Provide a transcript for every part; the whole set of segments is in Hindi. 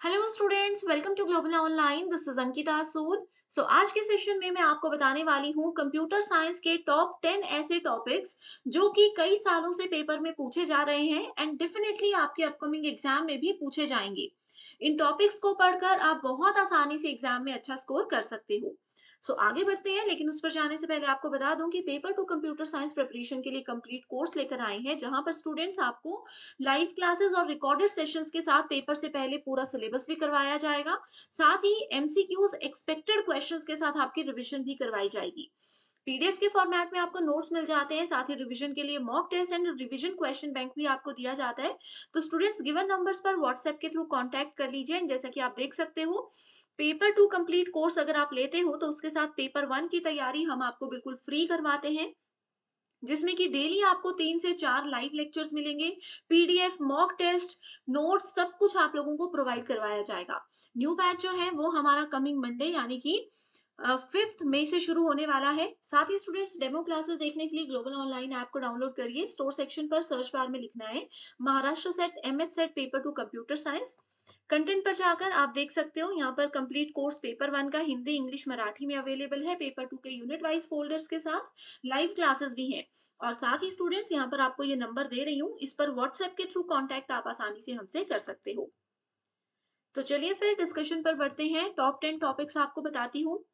Hello students, welcome to global online. This is Ankita Sood. आज के सेशन में मैं आपको बताने वाली हूँ कंप्यूटर साइंस के टॉप 10 ऐसे टॉपिक्स जो कि कई सालों से पेपर में पूछे जा रहे हैं एंड डेफिनेटली आपके अपकमिंग एग्जाम में भी पूछे जाएंगे। इन टॉपिक्स को पढ़कर आप बहुत आसानी से एग्जाम में अच्छा स्कोर कर सकते हो। आगे बढ़ते हैं, लेकिन उस पर जाने से पहले आपको बता दूं कि paper two computer science preparation के लिए कंप्लीट कोर्स लेकर आए हैं, जहां पर स्टूडेंट्स आपको लाइव क्लासेस और रिकॉर्डेड सेशंस के साथ पेपर से पहले पूरा सिलेबस भी करवाया जाएगा। साथ ही एमसीक्यूज एक्सपेक्टेड क्वेश्चंस के साथ आपकी रिवीजन भी करवाई जाएगी। पीडीएफ के फॉर्मेट में आपको नोट्स मिल जाते हैं, साथ ही रिवीजन के लिए mock test and revision question bank भी आपको दिया जाता है। तो स्टूडेंट्स गिवन नंबर्स पर व्हाट्सएप के थ्रू कांटेक्ट कर लीजिए। एंड जैसा कि आप देख सकते हो, पेपर टू कंप्लीट कोर्स अगर आप लेते हो तो उसके साथ पेपर वन की तैयारी हम आपको बिल्कुल फ्री करवाते हैं, जिसमें कि डेली आपको 3 से 4 लाइव लेक्चर्स मिलेंगे, पीडीएफ, मॉक टेस्ट, नोट्स सब कुछ आप लोगों को प्रोवाइड करवाया जाएगा। न्यू बैच जो है वो हमारा कमिंग मंडे यानी कि 5th मई से शुरू होने वाला है। साथ ही स्टूडेंट्स डेमो क्लासेस देखने के लिए ग्लोबल ऑनलाइन ऐप को डाउनलोड करिए। स्टोर सेक्शन पर सर्च बार में लिखना है Maharashtra SET MH SET paper two computer science. Content पर जाकर आप देख सकते हो, यहाँ पर कंप्लीट कोर्स पेपर वन का हिंदी, इंग्लिश, मराठी में अवेलेबल है। पेपर टू के यूनिट वाइज फोल्डर्स के साथ लाइव क्लासेस भी हैं। और साथ ही स्टूडेंट्स यहाँ पर आपको ये नंबर दे रही हूँ, इस पर व्हाट्सएप के थ्रू कांटेक्ट आप आसानी से हमसे कर सकते हो। तो चलिए फिर डिस्कशन पर बढ़ते हैं। टॉप 10 टॉपिक्स आपको बताती हूँ।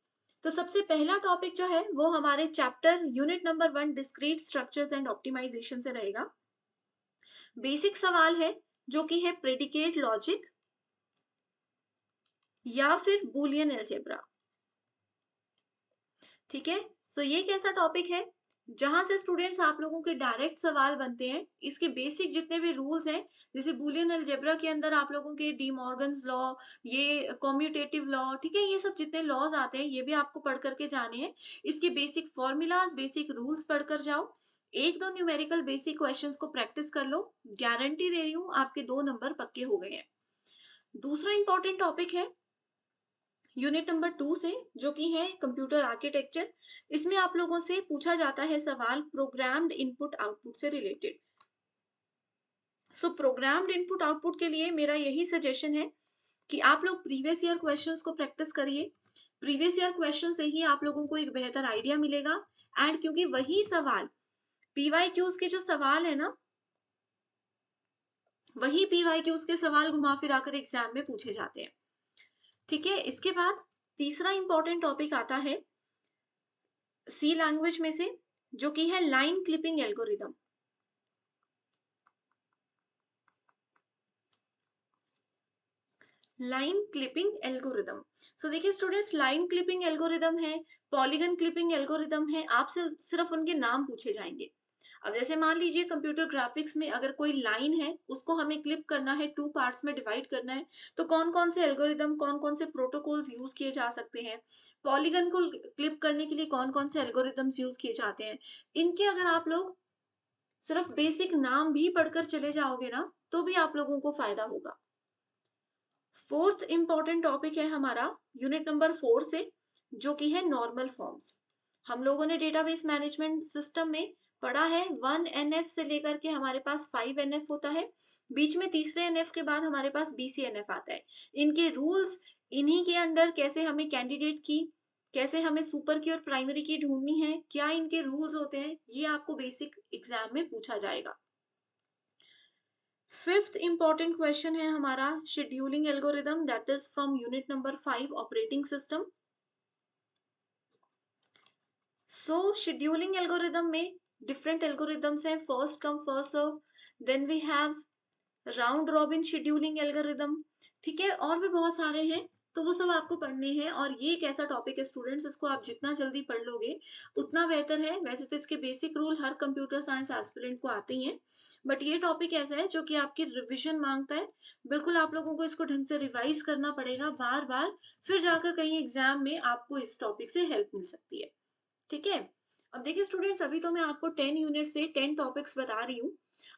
तो सबसे पहला टॉपिक जो है वो हमारे chapter unit number 1 discrete structures and optimization से रहेगा। बेसिक सवाल है जो कि है प्रेडिकेट लॉजिक या फिर बूलियन अलजेब्रा। ठीक है। ये कैसा टॉपिक है जहां से स्टूडेंट्स आप लोगों के डायरेक्ट सवाल बनते हैं। इसके बेसिक जितने भी रूल्स हैं, जैसे बूलियन अलजेब्रा के अंदर आप लोगों के डी मॉर्गन्स लॉ, ये कॉम्यूटेटिव लॉ, ठीक है, ये सब जितने लॉज आते हैं ये भी आपको पढ़ करके जाने हैं। इसके बेसिक फॉर्मूलाज, बेसिक रूल्स पढ़कर जाओ। एक दो न्यूमेरिकल बेसिक क्वेश्चंस को प्रैक्टिस कर लो। गारंटी दे रही हूँ आपके 2 नंबर पक्के हो गए हैं। दूसरा इंपॉर्टेंट टॉपिक है यूनिट नंबर 2 से, जो कि है कंप्यूटर आर्किटेक्चर। इसमें आप लोगों से पूछा जाता है सवाल प्रोग्राम्ड इनपुट आउटपुट से रिलेटेड। प्रोग्राम्ड इनपुट आउटपुट के लिए मेरा यही सजेशन है कि आप लोग प्रीवियस ईयर क्वेश्चंस को प्रैक्टिस करिए। प्रीवियस ईयर क्वेश्चन से ही आप लोगों को एक बेहतर आइडिया मिलेगा। एंड क्योंकि वही सवाल पीवाईक्यूज के जो सवाल है ना, वही पीवाईक्यूज के सवाल घुमा फिरा कर एग्जाम में पूछे जाते हैं। ठीक है। इसके बाद तीसरा इंपॉर्टेंट टॉपिक आता है सी लैंग्वेज में से, जो कि है line clipping algorithm. Line clipping algorithm. देखिए स्टूडेंट्स, लाइन क्लिपिंग एल्गोरिदम है, पॉलीगन क्लिपिंग एल्गोरिदम है, आपसे सिर्फ उनके नाम पूछे जाएंगे। अब जैसे मान लीजिए कंप्यूटर ग्राफिक्स में अगर कोई लाइन है, उसको हमें क्लिप करना है, 2 पार्ट्स में डिवाइड करना है, तो कौन कौन से एल्गोरिदम, कौन कौन से प्रोटोकॉल्स यूज किए जा सकते हैं। पॉलीगन को क्लिप करने के लिए कौन कौन से एल्गोरिदम्स यूज किए जाते हैं। इनके अगर आप लोग सिर्फ बेसिक नाम भी पढ़कर चले जाओगे ना, तो भी आप लोगों को फायदा होगा। फोर्थ इंपॉर्टेंट टॉपिक है हमारा यूनिट नंबर 4 से, जो कि है नॉर्मल फॉर्म्स। हम लोगों ने डेटाबेस मैनेजमेंट सिस्टम में पढ़ा है 1NF से लेकर के हमारे पास 5NF होता है। बीच में तीसरे NF के बाद हमारे पास BCNF आता है। इनके रूल्स, इन्हीं के अंडर कैसे हमें कैंडिडेट की, कैसे हमें सुपर की और प्राइमरी की ढूंढनी है, क्या इनके रूल्स होते हैं, ये आपको बेसिक एग्जाम में पूछा जाएगा। फिफ्थ इंपॉर्टेंट क्वेश्चन है हमारा scheduling algorithm, that is from unit number 5 operating system. Scheduling algorithm में डिफरेंट एल्गोरिदम्स हैं, first come first serve, then we have round robin scheduling algorithm. ठीक है, और भी बहुत सारे हैं, तो वो सब आपको पढ़ने हैं। और ये एक ऐसा टॉपिक है स्टूडेंट्स, इसको आप जितना जल्दी पढ़ लोगे उतना बेहतर है। वैसे तो इसके बेसिक रूल हर कंप्यूटर साइंस एस्पिरेंट को आते ही हैं, बट ये टॉपिक ऐसा है जो कि आपकी रिविजन मांगता है। बिल्कुल आप लोगों को इसको ढंग से रिवाइज करना पड़ेगा बार बार, फिर जाकर कहीं एग्जाम में आपको इस टॉपिक से हेल्प मिल सकती है। ठीक है। अब देखिए स्टूडेंट्स, अभी तो मैं आपको 10 यूनिट से 10 टॉपिक्स बता रही हूँ।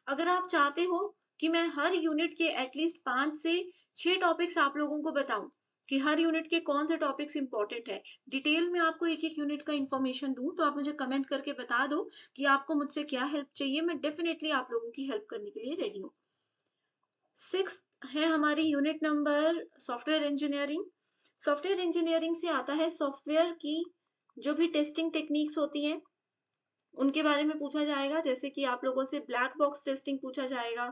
अगर आप चाहते हो कि मैं हर यूनिट के एटलीस्ट 5 से 6 टॉपिक्स आप लोगों को बताऊं कि हर यूनिट के कौन से टॉपिक्स इंपॉर्टेंट है, डिटेल में आपको एक एक यूनिट का इंफॉर्मेशन दूं, तो आप मुझे कमेंट करके बता दो कि आपको मुझसे क्या हेल्प चाहिए। मैं डेफिनेटली आप लोगों की हेल्प करने के लिए रेडी हूँ। सिक्स है हमारी unit number software engineering. Software engineering से आता है सॉफ्टवेयर की जो भी टेस्टिंग टेक्निक्स होती हैं उनके बारे में पूछा जाएगा। जैसे कि आप लोगों से ब्लैक बॉक्स टेस्टिंग पूछा जाएगा,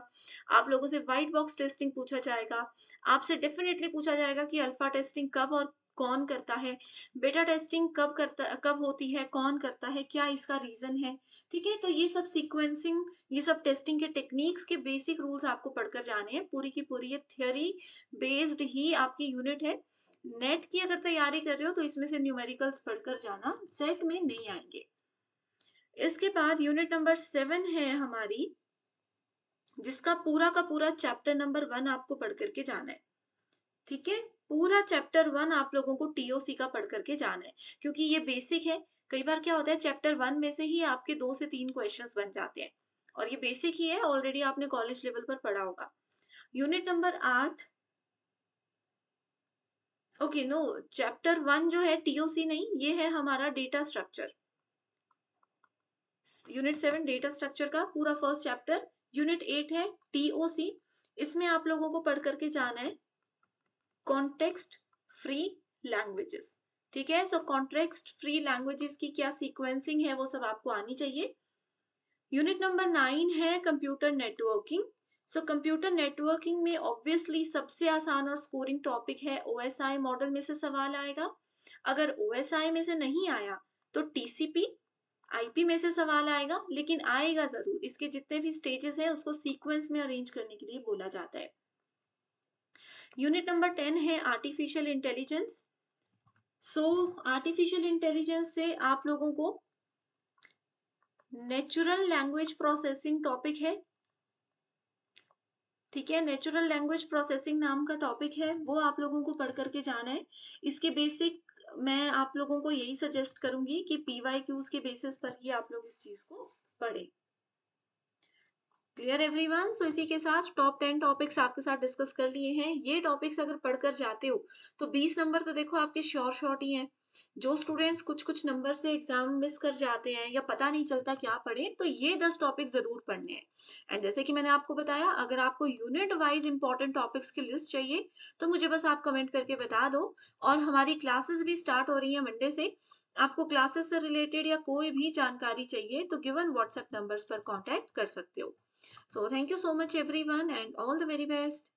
आप लोगों से व्हाइट बॉक्स टेस्टिंग पूछा जाएगा, आपसे डेफिनेटली पूछा जाएगा कि अल्फा टेस्टिंग कब और कौन करता है, बीटा टेस्टिंग कब होती है, कौन करता है, क्या इसका रीजन है। ठीक है, तो ये सब सीक्वेंसिंग, ये सब टेस्टिंग के टेक्निक्स के बेसिक रूल्स आपको पढ़कर जाने हैं। पूरी की पूरी ये थियोरी बेस्ड ही आपकी यूनिट है। नेट की अगर तैयारी कर रहे हो तो इसमें से न्यूमेरिकल्स पढ़कर जाना, सेट में नहीं आएंगे। इसके बाद यूनिट नंबर 7 है हमारी, जिसका पूरा का पूरा चैप्टर नंबर 1 आपको पढ़ करके जाना है। ठीक है, पूरा चैप्टर 1 आप लोगों को टीओसी का पढ़ करके जाना है, क्योंकि ये बेसिक है। कई बार क्या होता है, चैप्टर 1 में से ही आपके 2 से 3 क्वेश्चंस बन जाते हैं, और ये बेसिक ही है, ऑलरेडी आपने कॉलेज लेवल पर पढ़ा होगा। Unit number 8, okay no, chapter 1 जो है टीओसी नहीं, ये है हमारा data structure. Unit 7 data structure का पूरा फर्स्ट चैप्टर। यूनिट 8 है टीओसी, इसमें आप लोगों को पढ़ करके जाना है कॉन्टेक्स्ट फ्री लैंग्वेजेस। ठीक है, सो कॉन्टेक्स्ट फ्री लैंग्वेजेस की क्या सीक्वेंसिंग है वो सब आपको आनी चाहिए। यूनिट नंबर 9 है computer networking. So computer networking में ऑब्वियसली सबसे आसान और स्कोरिंग टॉपिक है ओएसआई मॉडल में से सवाल आएगा। अगर ओएसआई में से नहीं आया तो टीसीपी आईपी में से सवाल आएगा, लेकिन आएगा जरूर। इसके जितने भी स्टेजेस हैं उसको सीक्वेंस में अरेंज करने के लिए बोला जाता है। यूनिट नंबर 10 है आर्टिफिशियल इंटेलिजेंस। सो आर्टिफिशियल इंटेलिजेंस से आप लोगों को नेचुरल लैंग्वेज प्रोसेसिंग टॉपिक है। ठीक है, नेचुरल लैंग्वेज प्रोसेसिंग नाम का टॉपिक है, वो आप लोगों को पढ़ करके जाना है। इसके बेसिक मैं आप लोगों को यही सजेस्ट करूंगी कि पीवाईक्यूज के बेसिस पर ही आप लोग इस चीज को पढ़ें। Clear everyone? सो इसी के साथ टॉप 10 टॉपिक्स आपके साथ डिस्कस कर लिए हैं। ये टॉपिक्स अगर पढ़कर जाते हो तो 20 नंबर तो देखो आपके श्योर शॉट ही हैं। जो स्टूडेंट्स कुछ कुछ नंबर से एग्जाम मिस कर जाते हैं या पता नहीं चलता क्या पढ़े, तो ये 10 टॉपिक जरूर पढ़ने हैं। एंड जैसे कि मैंने आपको बताया, अगर आपको यूनिट वाइज इंपॉर्टेंट टॉपिक्स की लिस्ट चाहिए तो मुझे बस आप कमेंट करके बता दो। और हमारी क्लासेस भी स्टार्ट हो रही है मंडे से। आपको क्लासेस से रिलेटेड या कोई भी जानकारी चाहिए तो गिवन व्हाट्सएप नंबर्स पर कॉन्टैक्ट कर सकते हो। So thank you so much everyone and all the very best.